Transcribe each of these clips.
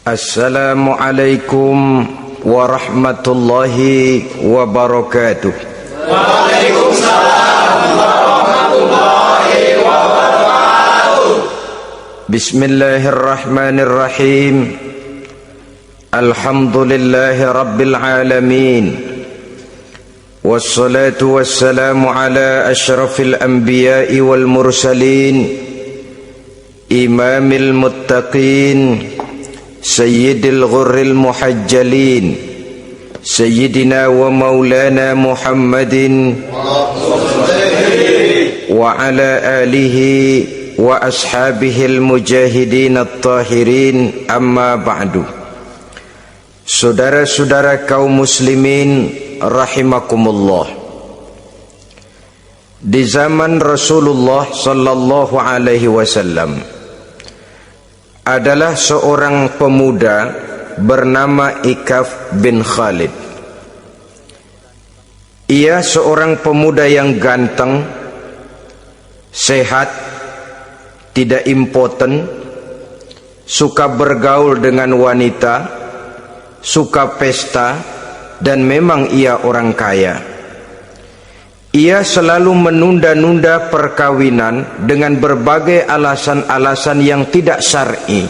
Assalamualaikum warahmatullahi wabarakatuh. Waalaikumsalam warahmatullahi wabarakatuh. Bismillahirrahmanirrahim. Alhamdulillahi rabbil alamin. Wassalatu wassalamu ala asyrafil anbiya'i wal mursalin, imamil muttaqin, sayyidil ghurril muhajjalin, sayyidina wa maulana Muhammadin wa ala alihi wa ashabihil mujahidin at-tahirin, amma ba'du. Saudara-saudara kaum muslimin rahimakumullah, di zaman Rasulullah sallallahu alaihi wasallam adalah seorang pemuda bernama Ikaf bin Khalid. Ia seorang pemuda yang ganteng, sehat, tidak impoten, suka bergaul dengan wanita, suka pesta, dan memang ia orang kaya. Ia selalu menunda-nunda perkawinan dengan berbagai alasan-alasan yang tidak syar'i.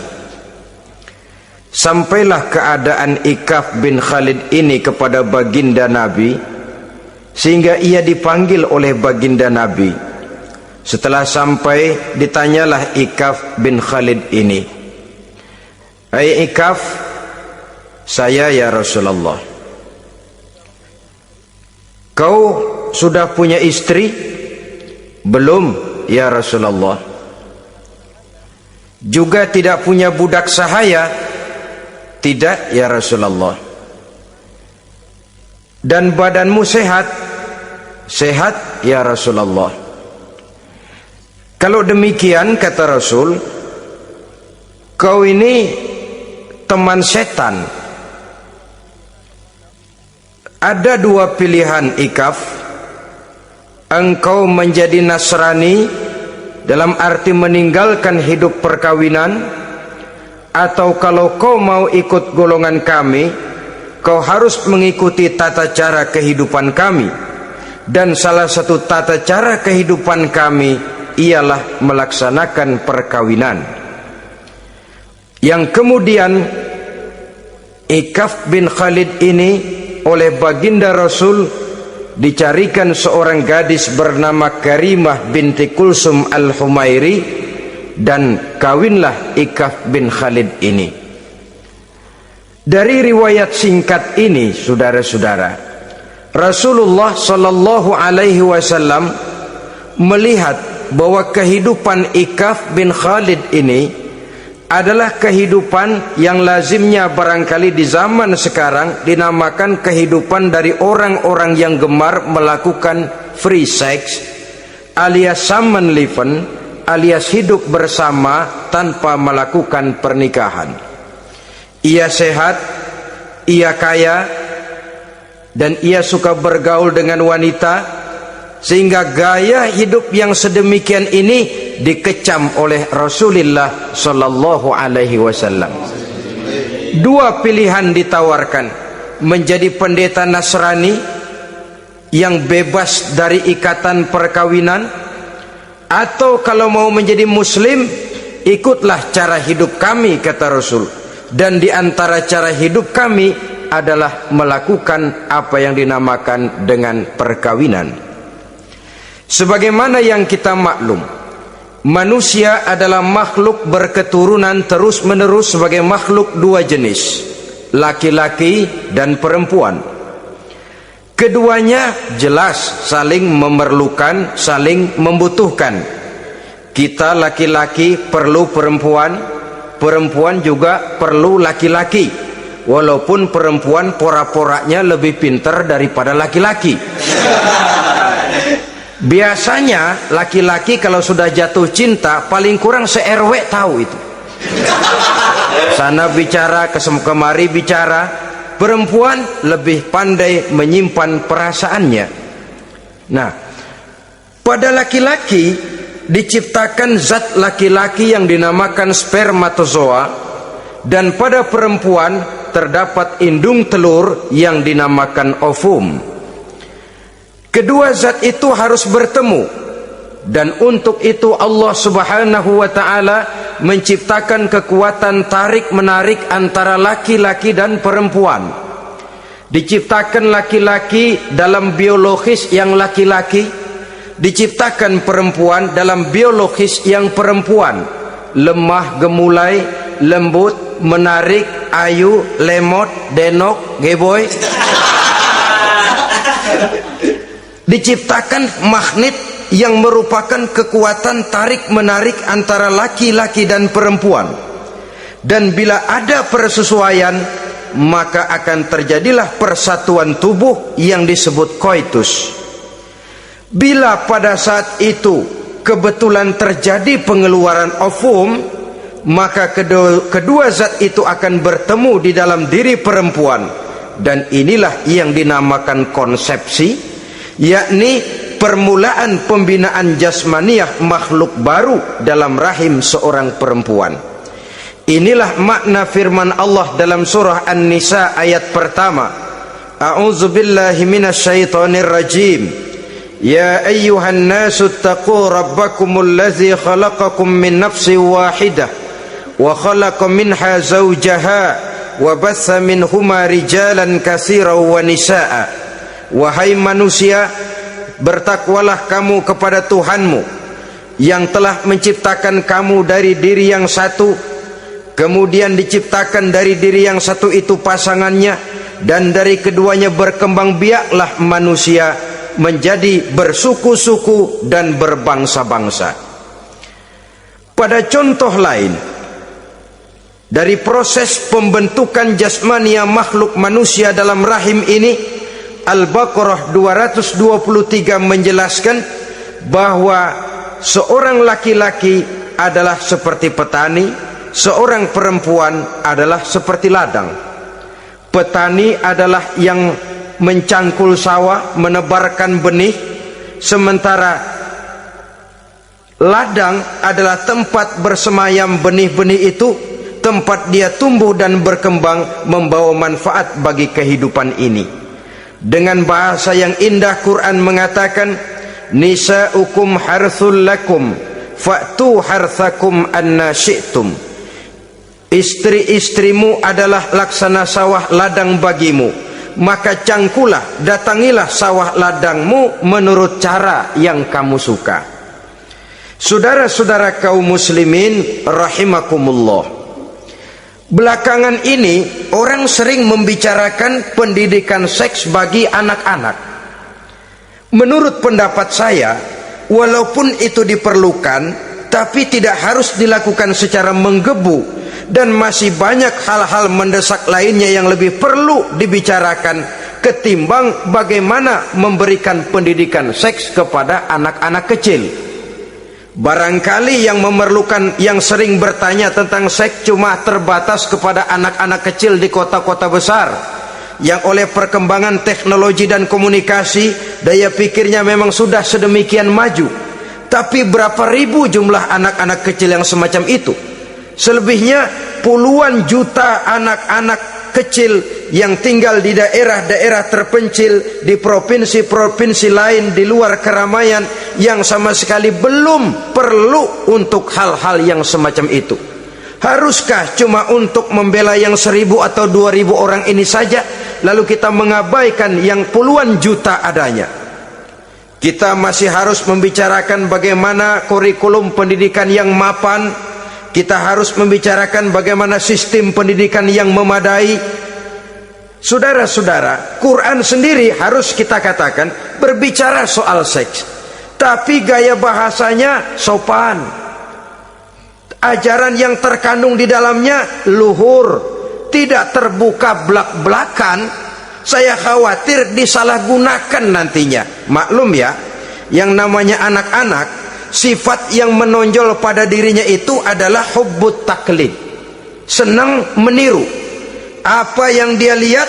Sampailah keadaan Ikaf bin Khalid ini kepada baginda Nabi, sehingga ia dipanggil oleh baginda Nabi. Setelah sampai, ditanyalah Ikaf bin Khalid ini, "Hai Ikaf, saya ya Rasulullah. Kau sudah punya istri?" "Belum ya Rasulullah." "Juga tidak punya budak sahaya?" "Tidak ya Rasulullah." "Dan badanmu sehat?" "Sehat ya Rasulullah." "Kalau demikian," kata Rasul, "kau ini teman setan. Ada dua pilihan Ikaf. Engkau menjadi Nasrani, dalam arti meninggalkan hidup perkawinan, atau kalau kau mau ikut golongan kami, kau harus mengikuti tata cara kehidupan kami. Dan salah satu tata cara kehidupan kami ialah melaksanakan perkawinan." Yang kemudian Ikaf bin Khalid ini oleh baginda Rasul dicarikan seorang gadis bernama Karimah binti Kulsum al-Humairi, dan kawinlah Ikaf bin Khalid ini. Dari riwayat singkat ini, saudara-saudara, Rasulullah sallallahu alaihi wasallam melihat bahwa kehidupan Ikaf bin Khalid ini adalah kehidupan yang lazimnya barangkali di zaman sekarang dinamakan kehidupan dari orang-orang yang gemar melakukan free sex, alias samenleven, alias hidup bersama tanpa melakukan pernikahan. Ia sehat, ia kaya, dan ia suka bergaul dengan wanita, sehingga gaya hidup yang sedemikian ini dikecam oleh Rasulullah sallallahu alaihi wasallam. Dua pilihan ditawarkan: menjadi pendeta Nasrani yang bebas dari ikatan perkawinan, atau kalau mau menjadi muslim, ikutlah cara hidup kami, kata Rasul. Dan di antara cara hidup kami adalah melakukan apa yang dinamakan dengan perkawinan. Sebagaimana yang kita maklum, manusia adalah makhluk berketurunan terus-menerus sebagai makhluk dua jenis, laki-laki dan perempuan. Keduanya jelas saling memerlukan, saling membutuhkan. Kita laki-laki perlu perempuan, perempuan juga perlu laki-laki, walaupun perempuan pora-poranya lebih pintar daripada laki-laki. Biasanya laki-laki kalau sudah jatuh cinta paling kurang se-RW tahu itu. Sana bicara, kemari bicara. Perempuan lebih pandai menyimpan perasaannya. Nah, pada laki-laki diciptakan zat laki-laki yang dinamakan spermatozoa, dan pada perempuan terdapat indung telur yang dinamakan ovum. Kedua zat itu harus bertemu, dan untuk itu Allah Subhanahu wa ta'ala menciptakan kekuatan tarik menarik antara laki-laki dan perempuan. Diciptakan laki-laki dalam biologis yang laki-laki, diciptakan perempuan dalam biologis yang perempuan. Lemah, gemulai, lembut, menarik, ayu, lemot, denok, geboy. Diciptakan magnet yang merupakan kekuatan tarik menarik antara laki-laki dan perempuan. Dan bila ada persesuaian, maka akan terjadilah persatuan tubuh yang disebut koitus. Bila pada saat itu kebetulan terjadi pengeluaran ovum, maka kedua zat itu akan bertemu di dalam diri perempuan, dan inilah yang dinamakan konsepsi, yakni permulaan pembinaan jasmaniah makhluk baru dalam rahim seorang perempuan. Inilah makna firman Allah dalam surah An-Nisa ayat pertama. A'udzubillahi minasyaitonir rajim. Ya ayyuhan nasu taqu rabbakumul ladzi khalaqakum min nafsin wahidah wa khalaqa minha zawjaha wa batha minhuma rijalan katsiran wa nisaa. Wahai manusia, bertakwalah kamu kepada Tuhanmu yang telah menciptakan kamu dari diri yang satu, kemudian diciptakan dari diri yang satu itu pasangannya, dan dari keduanya berkembang biaklah manusia menjadi bersuku-suku dan berbangsa-bangsa. Pada contoh lain dari proses pembentukan jasmania makhluk manusia dalam rahim ini, Al-Baqarah 223 menjelaskan bahwa seorang laki-laki adalah seperti petani, seorang perempuan adalah seperti ladang. Petani adalah yang mencangkul sawah, menebarkan benih, sementara ladang adalah tempat bersemayam benih-benih itu, tempat dia tumbuh dan berkembang membawa manfaat bagi kehidupan ini. Dengan bahasa yang indah, Quran mengatakan, nisa'ukum harthul lakum fa'tu harthakum anna syi'tum. Istri-istrimu adalah laksana sawah ladang bagimu, maka cangkulah, datangilah sawah ladangmu menurut cara yang kamu suka. Saudara-saudara kaum muslimin rahimakumullah, belakangan ini orang sering membicarakan pendidikan seks bagi anak-anak. Menurut pendapat saya, walaupun itu diperlukan, tapi tidak harus dilakukan secara menggebu, dan masih banyak hal-hal mendesak lainnya yang lebih perlu dibicarakan ketimbang bagaimana memberikan pendidikan seks kepada anak-anak kecil. Barangkali yang memerlukan, yang sering bertanya tentang seks cuma terbatas kepada anak-anak kecil di kota-kota besar yang oleh perkembangan teknologi dan komunikasi daya pikirnya memang sudah sedemikian maju. Tapi berapa ribu jumlah anak-anak kecil yang semacam itu? Selebihnya puluhan juta anak-anak kecil yang tinggal di daerah-daerah terpencil, di provinsi-provinsi lain di luar keramaian, yang sama sekali belum perlu untuk hal-hal yang semacam itu. Haruskah cuma untuk membela yang 1.000 atau 2.000 orang ini saja, lalu kita mengabaikan yang puluhan juta adanya? Kita masih harus membicarakan bagaimana kurikulum pendidikan yang mapan. Kita harus membicarakan bagaimana sistem pendidikan yang memadai. Saudara-saudara, Quran sendiri harus kita katakan berbicara soal seks, tapi gaya bahasanya sopan. Ajaran yang terkandung di dalamnya luhur, tidak terbuka belak-belakan. Saya khawatir disalahgunakan nantinya. Maklum ya, yang namanya anak-anak, sifat yang menonjol pada dirinya itu adalah hubbut taklid, senang meniru. Apa yang dia lihat,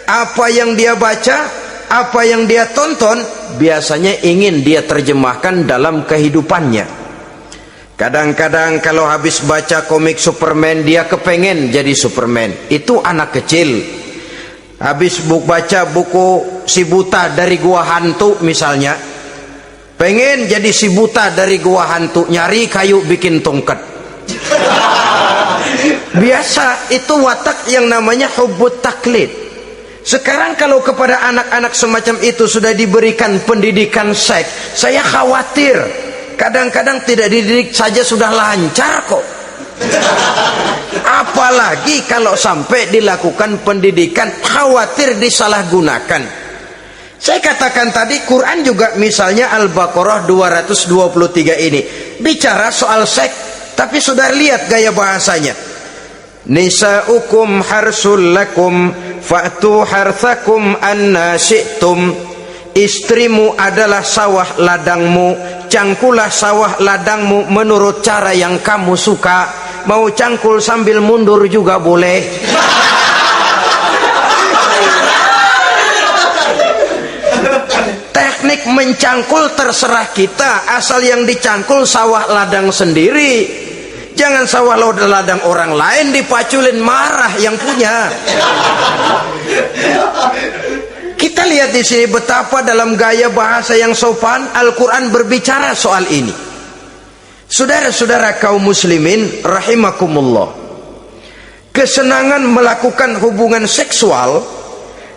apa yang dia baca, apa yang dia tonton, biasanya ingin dia terjemahkan dalam kehidupannya. Kadang-kadang kalau habis baca komik Superman, dia kepengen jadi Superman. Itu anak kecil. Habis baca buku Si Buta dari Gua Hantu misalnya, pengen jadi si buta dari gua hantu, nyari kayu bikin tongkat. Biasa, itu watak yang namanya hubbut taklid. Sekarang kalau kepada anak-anak semacam itu sudah diberikan pendidikan seks, saya khawatir kadang-kadang tidak dididik saja sudah lancar kok. Apalagi kalau sampai dilakukan pendidikan, khawatir disalahgunakan. Saya katakan tadi, Quran juga misalnya Al-Baqarah 223 ini bicara soal seks, tapi sudah lihat gaya bahasanya. Nisa'ukum harsul lakum fa'tu harthakum anna syi'tum. Istrimu adalah sawah ladangmu, cangkulah sawah ladangmu menurut cara yang kamu suka. Mau cangkul sambil mundur juga boleh. Teknik mencangkul terserah kita, asal yang dicangkul sawah ladang sendiri. Jangan sawah ladang orang lain dipaculin, marah yang punya. Kita lihat di sini betapa dalam gaya bahasa yang sopan Al-Quran berbicara soal ini. Saudara-saudara kaum muslimin rahimakumullah, kesenangan melakukan hubungan seksual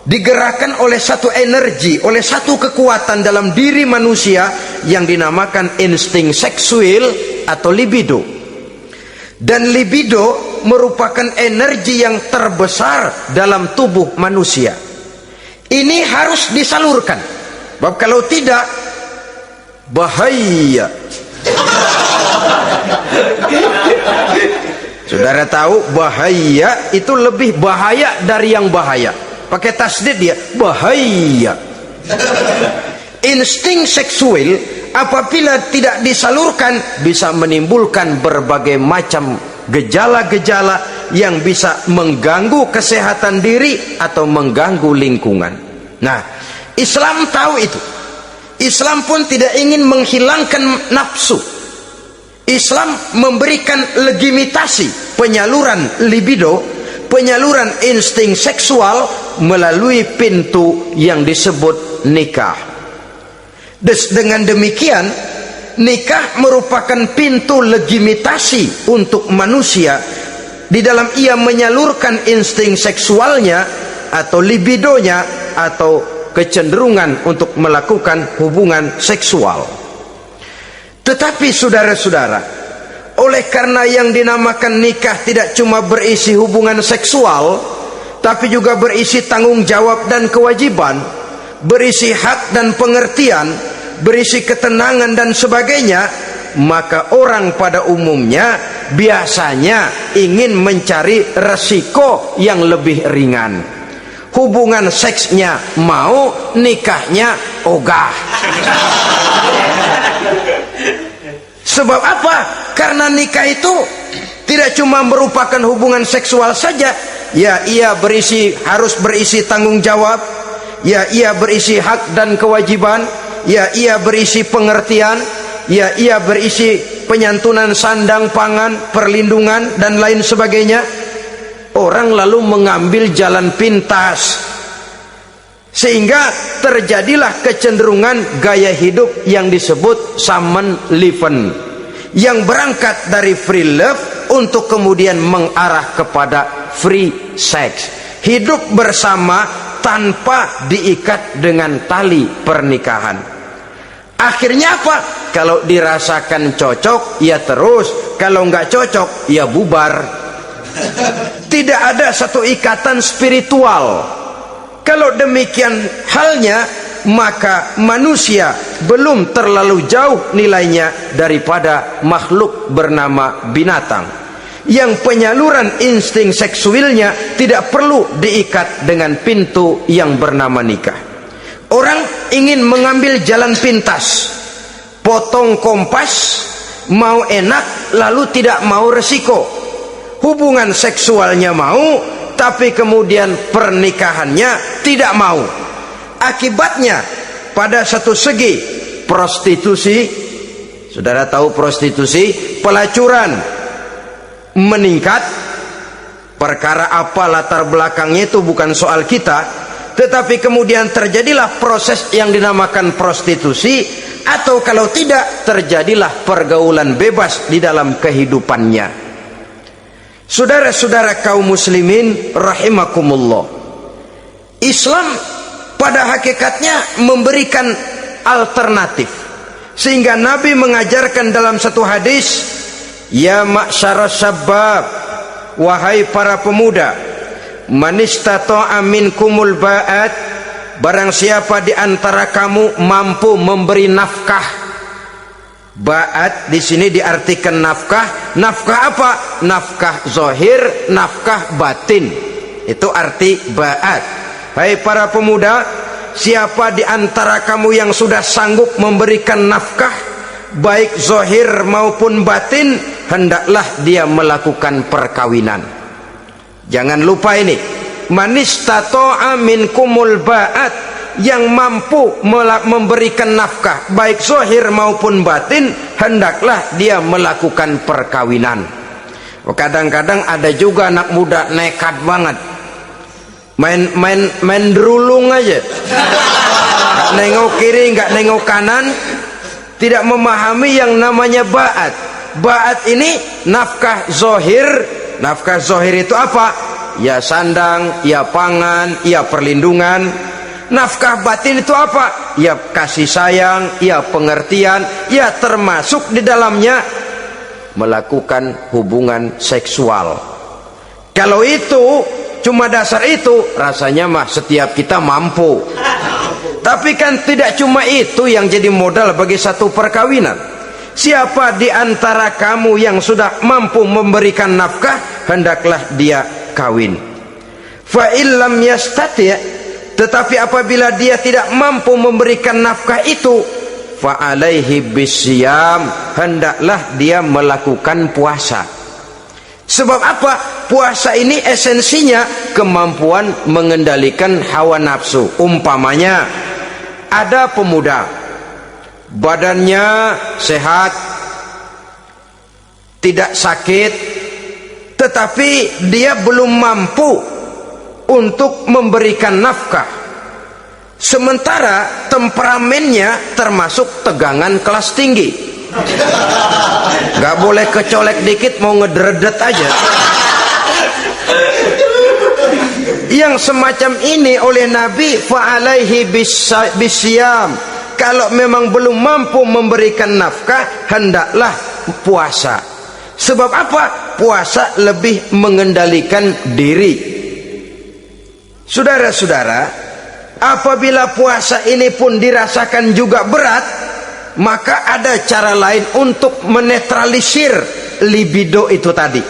digerakkan oleh satu energi, oleh satu kekuatan dalam diri manusia yang dinamakan insting seksual atau libido. Dan libido merupakan energi yang terbesar dalam tubuh manusia. Ini harus disalurkan, sebab kalau tidak bahaya. Saudara tahu bahaya itu lebih bahaya dari yang bahaya. Pakai tasdid dia, bahaya. Insting seksual apabila tidak disalurkan bisa menimbulkan berbagai macam gejala-gejala yang bisa mengganggu kesehatan diri atau mengganggu lingkungan. Nah, Islam tahu itu. Islam pun tidak ingin menghilangkan nafsu. Islam memberikan legitimasi penyaluran libido, penyaluran insting seksual melalui pintu yang disebut nikah. Dengan demikian, nikah merupakan pintu legitimasi untuk manusia di dalam ia menyalurkan insting seksualnya atau libidonya atau kecenderungan untuk melakukan hubungan seksual. Tetapi saudara-saudara, oleh karena yang dinamakan nikah tidak cuma berisi hubungan seksual, tapi juga berisi tanggung jawab dan kewajiban, berisi hak dan pengertian, berisi ketenangan dan sebagainya, maka orang pada umumnya biasanya ingin mencari resiko yang lebih ringan. Hubungan seksnya mau, nikahnya ogah. Sebab apa? Karena nikah itu tidak cuma merupakan hubungan seksual saja. Ya, ia harus berisi tanggung jawab. Ya, ia berisi hak dan kewajiban. Ya, ia berisi pengertian. Ya, ia berisi penyantunan sandang pangan, perlindungan dan lain sebagainya. Orang lalu mengambil jalan pintas, sehingga terjadilah kecenderungan gaya hidup yang disebut Samenleving, yang berangkat dari free love untuk kemudian mengarah kepada free sex. Hidup bersama tanpa diikat dengan tali pernikahan. Akhirnya apa? Kalau dirasakan cocok, ya terus. Kalau nggak cocok, ya bubar. Tidak ada satu ikatan spiritual. Kalau demikian halnya, maka manusia belum terlalu jauh nilainya daripada makhluk bernama binatang, yang penyaluran insting seksualnya tidak perlu diikat dengan pintu yang bernama nikah. Orang ingin mengambil jalan pintas, potong kompas, mau enak lalu tidak mau resiko. Hubungan seksualnya mau, tapi kemudian pernikahannya tidak mau. Akibatnya pada satu segi prostitusi, Saudara tahu prostitusi, pelacuran meningkat. Perkara apa latar belakangnya itu bukan soal kita, tetapi kemudian terjadilah proses yang dinamakan prostitusi, atau kalau tidak terjadilah pergaulan bebas di dalam kehidupannya. Saudara-saudara kaum muslimin rahimakumullah, Islam pada hakikatnya memberikan alternatif, sehingga Nabi mengajarkan dalam satu hadis, ya ma'syaras syabab, wahai para pemuda, man istata'a minkumul ba'at, barang siapa di antara kamu mampu memberi nafkah. Ba'at di sini diartikan nafkah. Nafkah apa? Nafkah zahir, nafkah batin. Itu arti ba'at. Hai para pemuda, siapa di antara kamu yang sudah sanggup memberikan nafkah, baik zahir maupun batin, hendaklah dia melakukan perkawinan. Jangan lupa ini, man istata'a minkumul ba'at, yang mampu memberikan nafkah baik zahir maupun batin, hendaklah dia melakukan perkawinan. Kadang-kadang ada juga anak muda nekat banget, main derulung aja, nggak nengok kiri, nggak nengok kanan, tidak memahami yang namanya ba'at. Ba'at ini nafkah zahir. Nafkah zahir itu apa? Ya sandang, ya pangan, ya perlindungan. Nafkah batin itu apa? Ya kasih sayang, ya pengertian, ya termasuk di dalamnya melakukan hubungan seksual. Kalau itu cuma dasar itu, rasanya mah setiap kita mampu. Tapi kan tidak cuma itu yang jadi modal bagi satu perkawinan. Siapa di antara kamu yang sudah mampu memberikan nafkah, hendaklah dia kawin. Fa illam yastati', tetapi apabila dia tidak mampu memberikan nafkah itu, fa alaihi bisyam, hendaklah dia melakukan puasa. Sebab apa? Puasa ini esensinya kemampuan mengendalikan hawa nafsu. Umpamanya ada pemuda, badannya sehat, tidak sakit, tetapi dia belum mampu untuk memberikan nafkah. Sementara temperamennya termasuk tegangan kelas tinggi, gak boleh kecolek dikit mau ngedredet aja. Yang semacam ini oleh Nabi, fa'alaihi bisyam, kalau memang belum mampu memberikan nafkah, hendaklah puasa. Sebab apa? Puasa lebih mengendalikan diri. Saudara-saudara, apabila puasa ini pun dirasakan juga berat, maka ada cara lain untuk menetralisir libido itu tadi,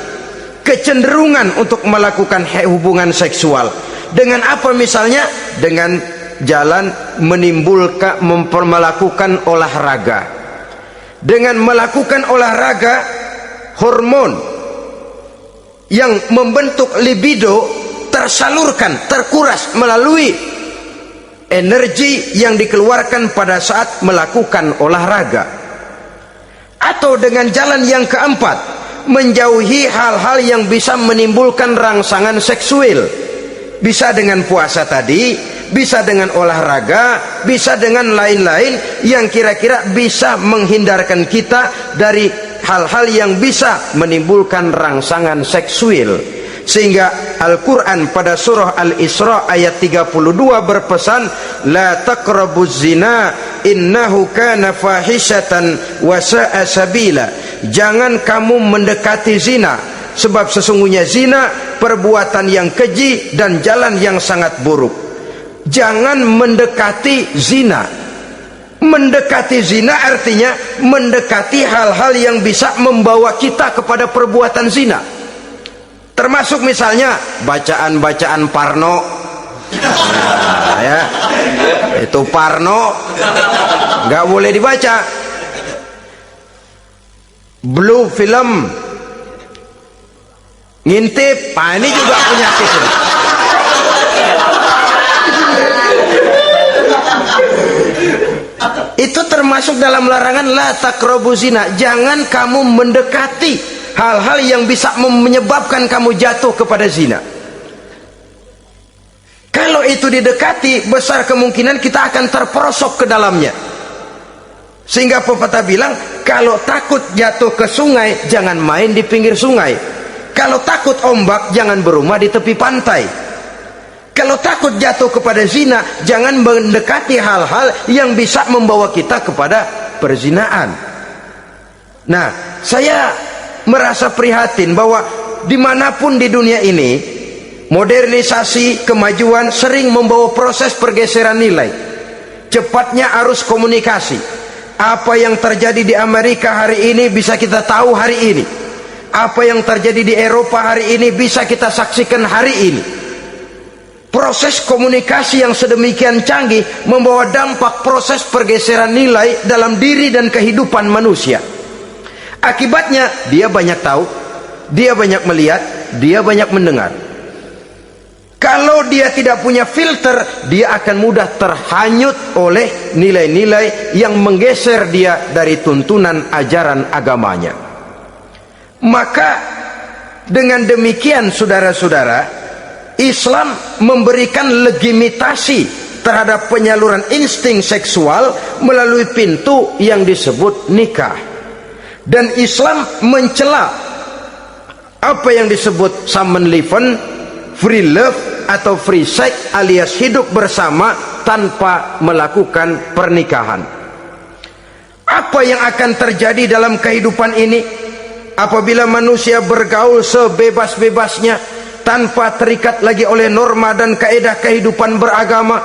kecenderungan untuk melakukan hubungan seksual. Dengan apa misalnya? Dengan jalan menimbulkan, melakukan olahraga. Dengan melakukan olahraga, hormon yang membentuk libido tersalurkan, terkuras melalui energi yang dikeluarkan pada saat melakukan olahraga. Atau dengan jalan yang keempat, menjauhi hal-hal yang bisa menimbulkan rangsangan seksual. Bisa dengan puasa tadi, bisa dengan olahraga, bisa dengan lain-lain yang kira-kira bisa menghindarkan kita dari hal-hal yang bisa menimbulkan rangsangan seksual. Sehingga Al-Quran pada surah Al-Isra ayat 32 berpesan, la taqrabuz zina innahu kana fahishatan wa sa'a sabila, jangan kamu mendekati zina, sebab sesungguhnya zina perbuatan yang keji dan jalan yang sangat buruk. Jangan mendekati zina. Mendekati zina artinya mendekati hal-hal yang bisa membawa kita kepada perbuatan zina. Termasuk misalnya bacaan-bacaan Parno. Nah, ya, itu Parno nggak boleh dibaca. Blue film, ngintip, ini juga penyakit ini. Itu termasuk dalam larangan la taqrabu zina. Jangan kamu mendekati hal-hal yang bisa menyebabkan kamu jatuh kepada zina. Kalau itu didekati, besar kemungkinan kita akan terperosok ke dalamnya. Sehingga pepatah bilang, kalau takut jatuh ke sungai, jangan main di pinggir sungai. Kalau takut ombak, jangan berumah di tepi pantai. Kalau takut jatuh kepada zina, jangan mendekati hal-hal yang bisa membawa kita kepada perzinaan. Nah, saya merasa prihatin bahwa dimanapun di dunia ini, modernisasi, kemajuan sering membawa proses pergeseran nilai. Cepatnya arus komunikasi. Apa yang terjadi di Amerika hari ini bisa kita tahu hari ini. Apa yang terjadi di Eropa hari ini bisa kita saksikan hari ini. Proses komunikasi yang sedemikian canggih membawa dampak proses pergeseran nilai dalam diri dan kehidupan manusia. Akibatnya dia banyak tahu, dia banyak melihat, dia banyak mendengar. Kalau dia tidak punya filter, dia akan mudah terhanyut oleh nilai-nilai yang menggeser dia dari tuntunan ajaran agamanya. Maka dengan demikian saudara-saudara, Islam memberikan legitimasi terhadap penyaluran insting seksual melalui pintu yang disebut nikah. Dan Islam mencela apa yang disebut samenleven, free love atau free sex alias hidup bersama tanpa melakukan pernikahan. Apa yang akan terjadi dalam kehidupan ini apabila manusia bergaul sebebas-bebasnya tanpa terikat lagi oleh norma dan kaedah kehidupan beragama?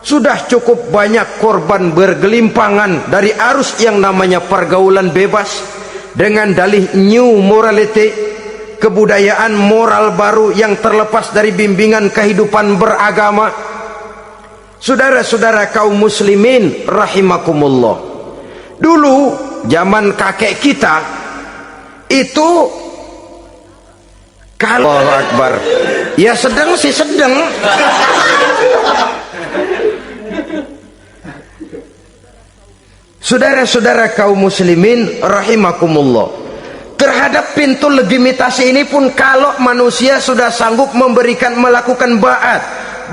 Sudah cukup banyak korban bergelimpangan dari arus yang namanya pergaulan bebas dengan dalih new morality, kebudayaan moral baru yang terlepas dari bimbingan kehidupan beragama. Saudara-saudara kaum muslimin rahimakumullah, dulu zaman kakek kita itu kalau Allahu Akbar, ya sedang sih sedang. Saudara-saudara kaum muslimin rahimakumullah, terhadap pintu legitimasi ini pun kalau manusia sudah sanggup melakukan ba'at,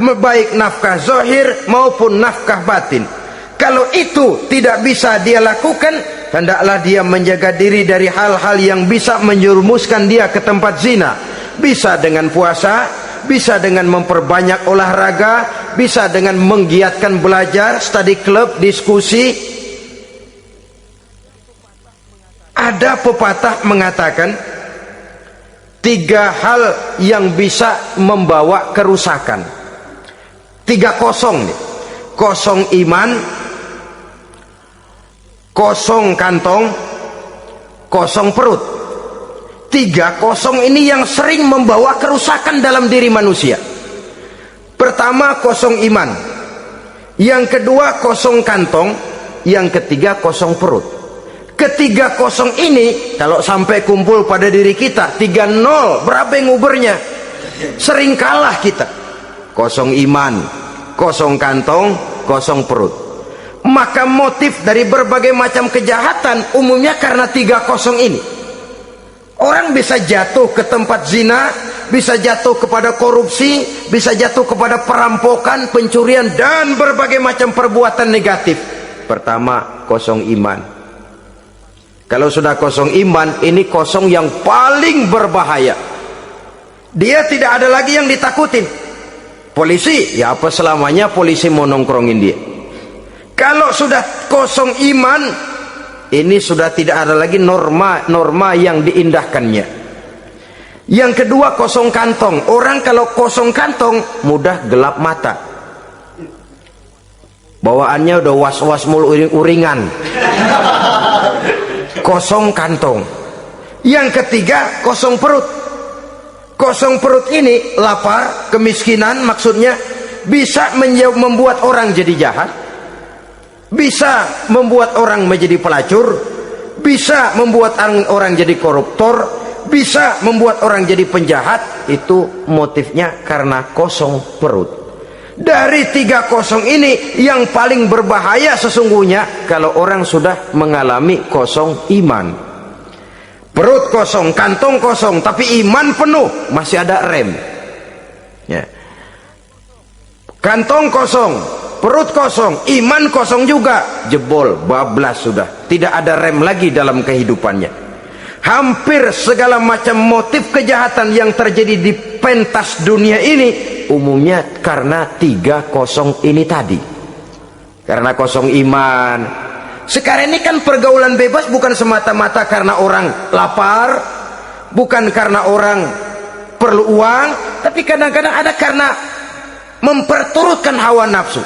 baik nafkah zahir maupun nafkah batin, kalau itu tidak bisa dia lakukan, hendaklah dia menjaga diri dari hal-hal yang bisa menjerumuskan dia ke tempat zina. Bisa dengan puasa, bisa dengan memperbanyak olahraga, bisa dengan menggiatkan belajar, study club, diskusi. Ada pepatah mengatakan 3 hal yang bisa membawa kerusakan. 3 kosong nih. Kosong iman, kosong kantong, kosong perut. 3 kosong ini yang sering membawa kerusakan dalam diri manusia. Pertama, kosong iman. Yang kedua, kosong kantong. Yang ketiga, kosong perut. Ketiga kosong ini kalau sampai kumpul pada diri kita 3-0, berapa yang ngubernya? Sering kalah kita. Kosong iman, kosong kantong, kosong perut. Maka motif dari berbagai macam kejahatan umumnya karena 3 kosong ini. Orang bisa jatuh ke tempat zina, bisa jatuh kepada korupsi, bisa jatuh kepada perampokan, pencurian, dan berbagai macam perbuatan negatif. Pertama, kosong iman. Kalau sudah kosong iman, ini kosong yang paling berbahaya. Dia tidak ada lagi yang ditakutin. Polisi, ya apa selamanya polisi mau nongkrongin dia. Kalau sudah kosong iman, ini sudah tidak ada lagi norma yang diindahkannya. Yang kedua, kosong kantong. Orang kalau kosong kantong mudah gelap mata. Bawaannya udah was-was mulu uringan. Kosong kantong. Yang ketiga, kosong perut. Kosong perut ini lapar, kemiskinan maksudnya, bisa membuat orang jadi jahat, bisa membuat orang menjadi pelacur, bisa membuat orang jadi koruptor, bisa membuat orang jadi penjahat. Itu motifnya karena kosong perut. Dari 30 ini yang paling berbahaya sesungguhnya kalau orang sudah mengalami kosong iman. Perut kosong, kantong kosong, tapi iman penuh, masih ada rem. Ya. Kantong kosong, perut kosong, iman kosong juga, jebol, bablas sudah. Tidak ada rem lagi dalam kehidupannya. Hampir segala macam motif kejahatan yang terjadi di pentas dunia ini umumnya karena 30 ini tadi. Karena kosong iman. Sekarang ini kan pergaulan bebas bukan semata-mata karena orang lapar, bukan karena orang perlu uang, tapi kadang-kadang ada karena memperturutkan hawa nafsu.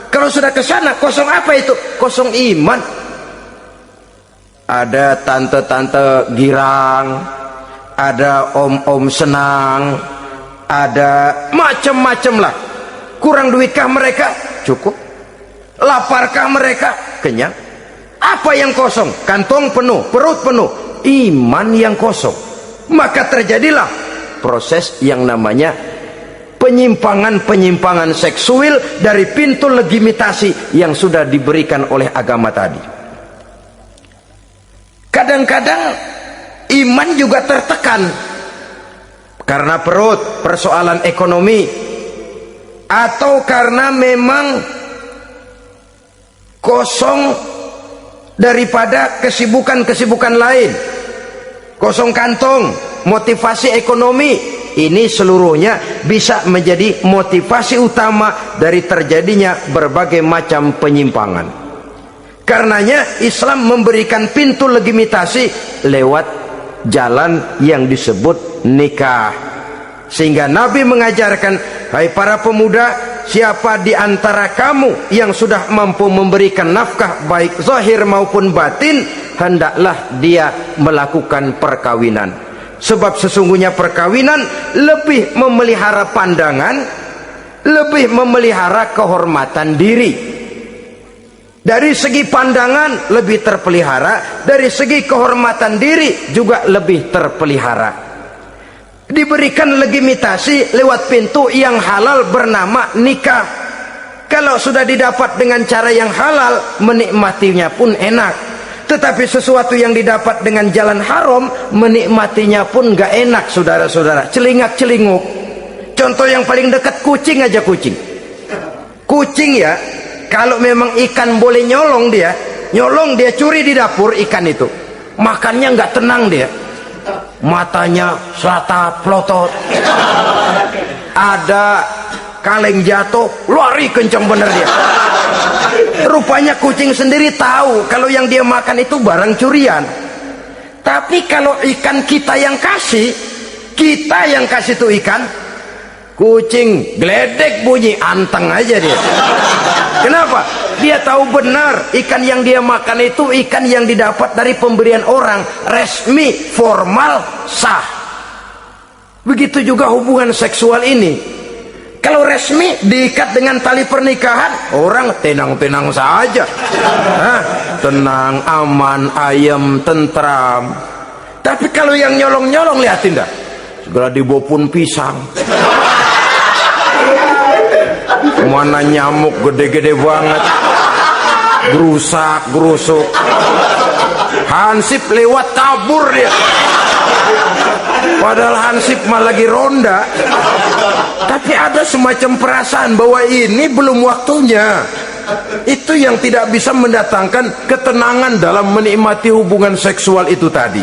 Kalau sudah ke sana, kosong apa itu? Kosong iman. Ada tante-tante girang, ada om-om senang, ada macam-macam lah. Kurang duitkah mereka? Cukup. Laparkah mereka? Kenyang. Apa yang kosong? Kantong penuh, perut penuh, iman yang kosong. Maka terjadilah proses yang namanya penyimpangan-penyimpangan seksual dari pintu legitimasi yang sudah diberikan oleh agama tadi. Kadang-kadang iman juga tertekan karena perut, persoalan ekonomi, atau karena memang kosong daripada kesibukan-kesibukan lain, kosong kantong, motivasi ekonomi. Ini seluruhnya bisa menjadi motivasi utama dari terjadinya berbagai macam penyimpangan. Karenanya Islam memberikan pintu legitimasi lewat jalan yang disebut nikah. Sehingga Nabi mengajarkan, hai para pemuda, siapa di antara kamu yang sudah mampu memberikan nafkah baik zahir maupun batin, hendaklah dia melakukan perkawinan. Sebab sesungguhnya perkawinan lebih memelihara pandangan, lebih memelihara kehormatan diri. Dari segi pandangan lebih terpelihara, dari segi kehormatan diri juga lebih terpelihara. Diberikan legitimasi lewat pintu yang halal bernama nikah. Kalau sudah didapat dengan cara yang halal, menikmatinya pun enak. Tetapi sesuatu yang didapat dengan jalan haram, menikmatinya pun gak enak, saudara-saudara. Celingak-celinguk. Contoh yang paling dekat, kucing aja, kucing. Kucing ya, kalau memang ikan boleh nyolong dia curi di dapur ikan itu, makannya nggak tenang dia, matanya selata pelotot, ada kaleng jatuh lari kencang bener dia. Rupanya kucing sendiri tahu kalau yang dia makan itu barang curian. Tapi kalau ikan kita yang kasih tuh ikan, kucing geledek bunyi, anteng aja dia. Kenapa? Dia tahu benar ikan yang dia makan itu ikan yang didapat dari pemberian orang, resmi, formal, sah. Begitu juga hubungan seksual ini. Kalau resmi diikat dengan tali pernikahan, orang tenang-tenang saja. Tenang, aman, ayem, tentram. Tapi kalau yang nyolong-nyolong, lihatin dah, segera dibopun pisang. Mana nyamuk gede-gede banget, gerusak gerusuk, hansip lewat kabur dia. Padahal hansip mah lagi ronda. Tapi ada semacam perasaan bahwa ini belum waktunya. Itu yang tidak bisa mendatangkan ketenangan dalam menikmati hubungan seksual itu tadi.